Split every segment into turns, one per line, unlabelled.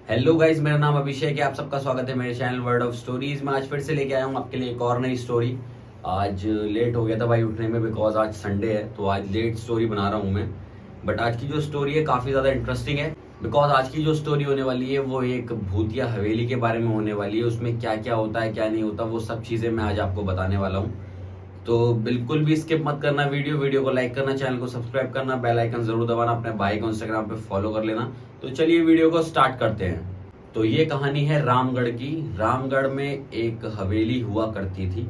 Hello guys, मेरा नाम अभिषेक है। आप सबका स्वागत है मेरे चैनल वर्ड ऑफ स्टोरीज में। आज फिर से लेके आया हूँ आपके लिए एक और नई स्टोरी। आज लेट हो गया था भाई उठने में, बिकॉज आज संडे है तो आज लेट स्टोरी बना रहा हूँ मैं। बट आज की जो स्टोरी है काफ़ी ज़्यादा इंटरेस्टिंग है, बिकॉज आज की जो स्टोरी होने वाली है वो एक भूतिया हवेली के बारे में होने वाली है। उसमें क्या क्या होता है क्या नहीं होता वो सब चीज़ें मैं आज आपको बताने वाला हूँ। तो बिल्कुल भी स्किप मत करना वीडियो को लाइक करना, चैनल को सब्सक्राइब करना, बेल आइकन जरूर दबाना, अपने भाई को इंस्टाग्राम पे फॉलो कर लेना। तो चलिए वीडियो को स्टार्ट करते हैं। तो ये कहानी है रामगढ़ की। रामगढ़ में एक हवेली हुआ करती थी,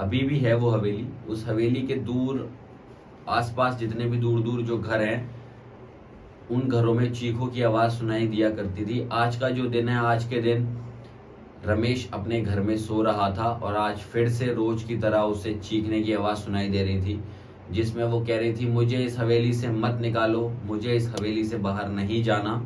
अभी भी है वो हवेली। उस हवेली के दूर आसपास जितने भी दूर दूर जो घर हैं उन घरों में चीखों की आवाज सुनाई दिया करती थी। आज का जो दिन है, आज के दिन रमेश अपने घर में सो रहा था और आज फिर से रोज की तरह उसे चीखने की आवाज सुनाई दे रही थी, जिसमें वो कह रही थी, मुझे इस हवेली से मत निकालो, मुझे इस हवेली से बाहर नहीं जाना।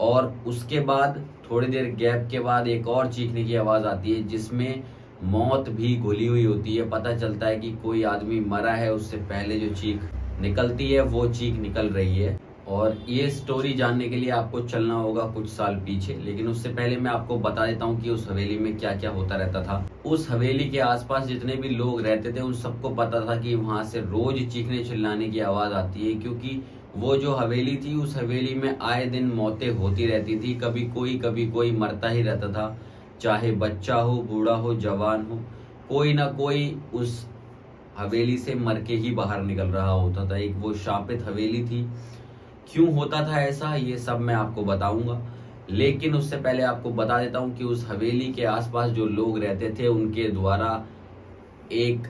और उसके बाद थोड़ी देर गैप के बाद एक और चीखने की आवाज आती है, जिसमें मौत भी घुली हुई होती है। पता चलता है कि कोई आदमी मरा है, उससे पहले जो चीख निकलती है वो चीख निकल रही है। और ये स्टोरी जानने के लिए आपको चलना होगा कुछ साल पीछे, लेकिन उससे पहले मैं आपको बता देता हूँ कि उस हवेली में क्या क्या होता रहता था। उस हवेली के आसपास जितने भी लोग रहते थे उन सबको पता था कि वहां से रोज चीखने चिल्लाने की आवाज आती है, क्योंकि वो जो हवेली थी उस हवेली में आए दिन मौतें होती रहती थी। कभी कोई मरता ही रहता था, चाहे बच्चा हो, बूढ़ा हो, जवान हो, कोई ना कोई उस हवेली से मर के ही बाहर निकल रहा होता था। एक वो शापित हवेली थी। क्यों होता था ऐसा ये सब मैं आपको बताऊंगा, लेकिन उससे पहले आपको बता देता हूं कि उस हवेली के आसपास जो लोग रहते थे उनके द्वारा एक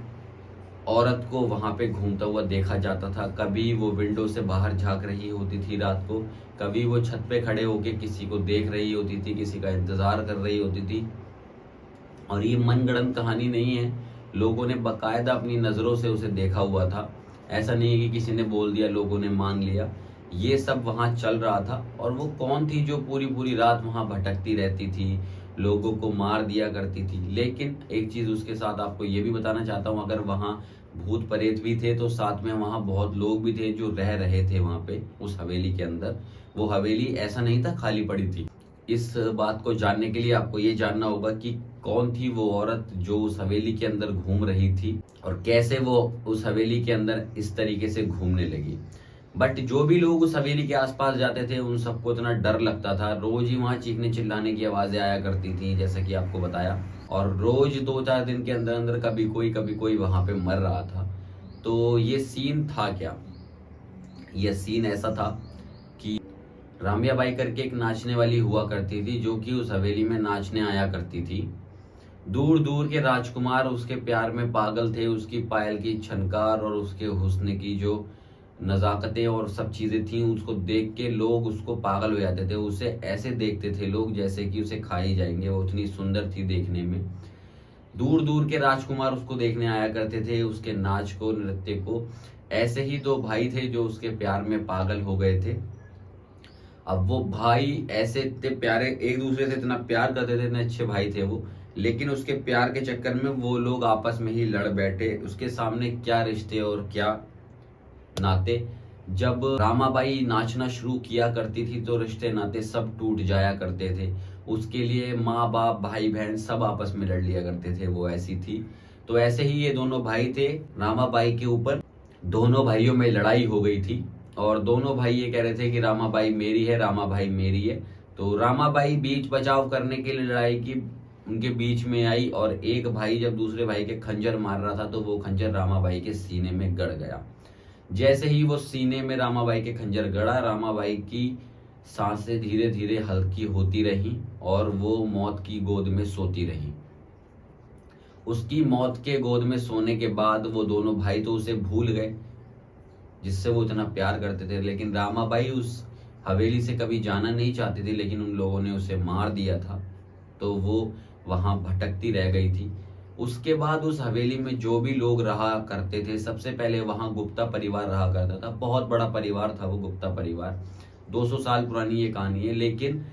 औरत को वहां पे घूमता हुआ देखा जाता था। कभी वो विंडो से बाहर झांक रही होती थी रात को, कभी वो छत पे खड़े होके किसी को देख रही होती थी, किसी का इंतजार कर रही होती थी। और ये मनगढ़ंत कहानी नहीं है, लोगों ने बकायदा अपनी नजरों से उसे देखा हुआ था। ऐसा नहीं है कि किसी ने बोल दिया लोगों ने मान लिया, ये सब वहां चल रहा था। और वो कौन थी जो पूरी पूरी रात वहां भटकती रहती थी, लोगों को मार दिया करती थी। लेकिन एक चीज उसके साथ आपको ये भी बताना चाहता हूँ, अगर वहां भूत प्रेत भी थे तो साथ में वहां बहुत लोग भी थे जो रह रहे थे वहां पे उस हवेली के अंदर। वो हवेली ऐसा नहीं था खाली पड़ी थी। इस बात को जानने के लिए आपको ये जानना होगा कि कौन थी वो औरत जो उस हवेली के अंदर घूम रही थी और कैसे वो उस हवेली के अंदर इस तरीके से घूमने लगी। बट जो भी लोग उस हवेली के आसपास जाते थे उन सबको इतना डर लगता था। रोज ही वहां चीखने चिल्लाने की आवाजें आया करती थी, जैसा कि आपको बताया। और रोज 2-4 दिन के अंदर अंदर कभी कोई वहां पे मर रहा था। तो ये सीन था क्या? यह सीन ऐसा था कि रामिया बाई करके एक नाचने वाली हुआ करती थी, जो कि उस हवेली में नाचने आया करती थी। दूर दूर के राजकुमार उसके प्यार में पागल थे। उसकी पायल की छनकार और उसके हुस्न की जो नजाकतें और सब चीजें थी, उसको देख के लोग उसको पागल हो जाते थे। उसे ऐसे देखते थे लोग जैसे कि उसे खा ही जाएंगे, वो उतनी सुंदर थी देखने में। दूर दूर के राजकुमार उसको देखने आया करते थे, उसके नाच को, नृत्य को। ऐसे ही 2 भाई थे जो उसके प्यार में पागल हो गए थे। अब वो भाई ऐसे इतने प्यारे, एक दूसरे से इतना प्यार करते थे, इतने अच्छे भाई थे वो, लेकिन उसके प्यार के चक्कर में वो लोग आपस में ही लड़ बैठे। उसके सामने क्या रिश्ते और क्या नाते। जब रामाबाई नाचना शुरू किया करती थी तो रिश्ते नाते सब टूट जाया करते थे। उसके लिए माँ बाप भाई बहन सब आपस में लड़ लिया करते थे, वो ऐसी थी। तो ऐसे ही ये दोनों भाई थे, रामाबाई के ऊपर दोनों भाइयों में लड़ाई हो गई थी। और दोनों भाई ये कह रहे थे कि रामाबाई मेरी है, रामाबाई मेरी है। तो रामाबाई बीच बचाव करने के लिए लड़ाई की, उनके बीच में आई। और एक भाई जब दूसरे भाई के खंजर मार रहा था तो वो खंजर रामाबाई के सीने में गड़ गया। जैसे ही वो सीने में रामाबाई के खंजर गड़ा, रामाबाई की सांसें धीरे धीरे हल्की होती रही और वो मौत की गोद में सोती रही। उसकी मौत के गोद में सोने के बाद वो दोनों भाई तो उसे भूल गए जिससे वो इतना प्यार करते थे। लेकिन रामाबाई उस हवेली से कभी जाना नहीं चाहती थी, लेकिन उन लोगों ने उसे मार दिया था तो वो वहां भटकती रह गई थी। उसके बाद उस हवेली में जो भी लोग रहा करते थे, सबसे पहले वहां गुप्ता परिवार रहा करता था। बहुत बड़ा परिवार था वो गुप्ता परिवार, 200 साल पुरानी ये कहानी है। लेकिन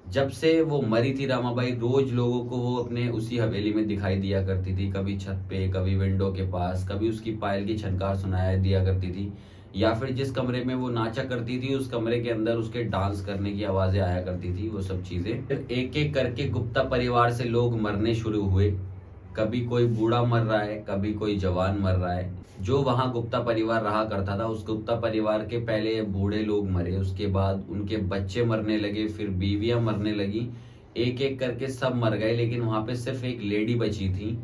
जब से वो मरी थी रामाबाई, रोज लोगों को वो अपने उसी हवेली में दिखाई दिया करती थी, कभी छत पे, कभी विंडो के पास, कभी उसकी पायल की छनकार सुनाया दिया करती थी। या फिर जिस कमरे में वो नाचा करती थी उस कमरे के अंदर उसके डांस करने की आवाजें आया करती थी, वो सब चीजें। फिर एक एक करके गुप्ता परिवार से लोग मरने शुरू हुए। कभी कोई बूढ़ा मर रहा है, कभी कोई जवान मर रहा है। जो वहां गुप्ता परिवार रहा करता था उस गुप्ता परिवार के पहले बूढ़े लोग मरे, उसके बाद उनके बच्चे मरने लगे, फिर बीवियां मरने लगी, एक एक करके सब मर गए। लेकिन वहां पे सिर्फ एक लेडी बची थी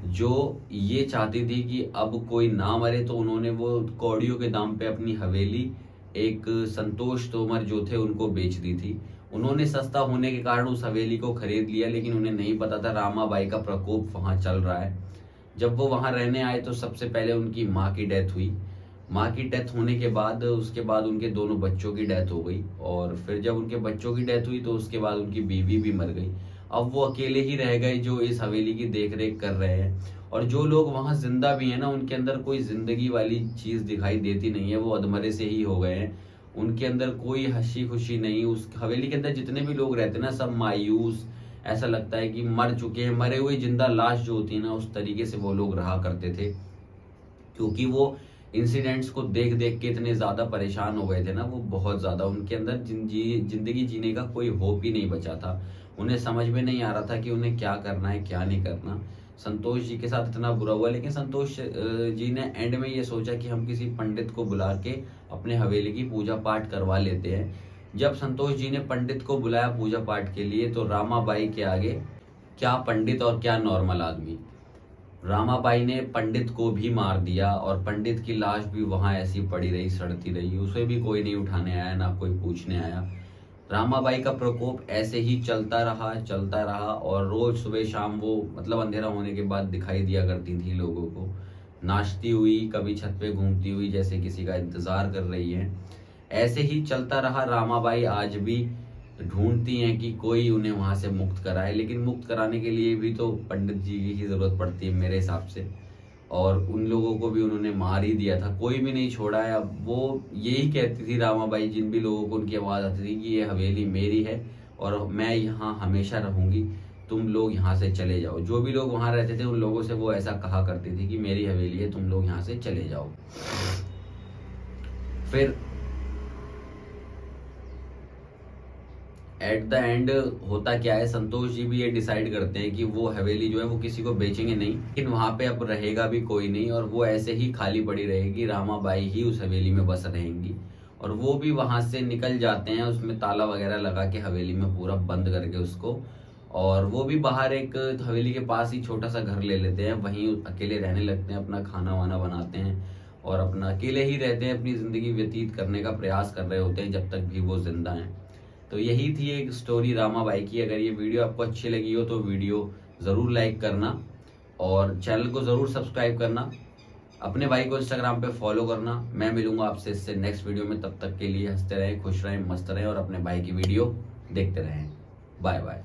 जो ये चाहती थी कि अब कोई ना मरे, तो उन्होंने वो कौड़ियों के दाम पे अपनी हवेली एक संतोष तोमर जो थे उनको बेच दी थी। उन्होंने सस्ता होने के कारण उस हवेली को खरीद लिया, लेकिन उन्हें नहीं पता था रामाबाई का प्रकोप वहां चल रहा है। जब वो वहां रहने आए तो सबसे पहले उनकी माँ की डेथ हुई। माँ की डेथ होने के बाद उसके बाद उनके दोनों बच्चों की डेथ हो गई, और फिर जब उनके बच्चों की डेथ हुई तो उसके बाद उनकी बीवी भी मर गई। अब वो अकेले ही रह गए जो इस हवेली की देख रेख कर रहे हैं। और जो लोग वहां जिंदा भी हैं ना, उनके अंदर कोई जिंदगी वाली चीज दिखाई देती नहीं है, वो अधमरे से ही हो गए हैं। उनके अंदर कोई हंसी खुशी नहीं। उस हवेली के अंदर जितने भी लोग रहते हैं ना, सब मायूस, ऐसा लगता है कि मर चुके हैं, मरे हुए जिंदा लाश जो होती है ना, उस तरीके से वो लोग रहा करते थे। क्योंकि वो इंसिडेंट्स को देख देख के इतने ज्यादा परेशान हो गए थे ना, वो बहुत ज्यादा, उनके अंदर जिंदगी जीने का कोई होप ही नहीं बचा था। उन्हें समझ में नहीं आ रहा था कि उन्हें क्या करना है क्या नहीं करना। संतोष जी के साथ इतना बुरा हुआ, लेकिन संतोष जी ने एंड में ये सोचा कि हम किसी पंडित को बुला के अपने हवेली की पूजा पाठ करवा लेते हैं। जब संतोष जी ने पंडित को बुलाया पूजा पाठ के लिए, तो रामाबाई के आगे क्या पंडित और क्या नॉर्मल आदमी। रामाबाई ने पंडित को भी मार दिया, और पंडित की लाश भी वहां ऐसी पड़ी रही, सड़ती रही, उसे भी कोई नहीं उठाने आया, ना कोई पूछने आया। रामाबाई का प्रकोप ऐसे ही चलता रहा, और रोज सुबह शाम वो मतलब अंधेरा होने के बाद दिखाई दिया करती थी लोगों को, नाचती हुई, कभी छत पे घूमती हुई जैसे किसी का इंतजार कर रही है। ऐसे ही चलता रहा। रामाबाई आज भी ढूंढती हैं कि कोई उन्हें वहां से मुक्त कराए, लेकिन मुक्त कराने के लिए भी तो पंडित जी की ही जरूरत पड़ती है मेरे हिसाब से। और उन लोगों को भी उन्होंने मार ही दिया था, कोई भी नहीं छोड़ा है। अब वो यही कहती थी रामाबाई, जिन भी लोगों को उनकी आवाज आती थी, कि ये हवेली मेरी है और मैं यहाँ हमेशा रहूंगी, तुम लोग यहाँ से चले जाओ। जो भी लोग वहां रहते थे उन लोगों से वो ऐसा कहा करती थी कि मेरी हवेली है, तुम लोग यहाँ से चले जाओ। फिर एट द एंड होता क्या है, संतोष जी भी ये डिसाइड करते हैं कि वो हवेली जो है वो किसी को बेचेंगे नहीं, लेकिन वहां पे अब रहेगा भी कोई नहीं, और वो ऐसे ही खाली पड़ी रहेगी। रामाबाई ही उस हवेली में बस रहेंगी, और वो भी वहां से निकल जाते हैं, उसमें ताला वगैरह लगा के हवेली में पूरा बंद करके उसको। और वो भी बाहर एक हवेली के पास ही छोटा सा घर ले लेते हैं, वहीं अकेले रहने लगते हैं, अपना खाना वाना बनाते हैं और अपना अकेले ही रहते हैं, अपनी जिंदगी व्यतीत करने का प्रयास कर रहे होते हैं जब तक भी वो जिंदा हैं। तो यही थी एक स्टोरी रामाबाई की। अगर ये वीडियो आपको अच्छी लगी हो तो वीडियो ज़रूर लाइक करना, और चैनल को ज़रूर सब्सक्राइब करना, अपने भाई को इंस्टाग्राम पे फॉलो करना। मैं मिलूंगा आपसे इससे नेक्स्ट वीडियो में, तब तक के लिए हंसते रहें, खुश रहें, मस्त रहें, और अपने भाई की वीडियो देखते रहें। Bye bye.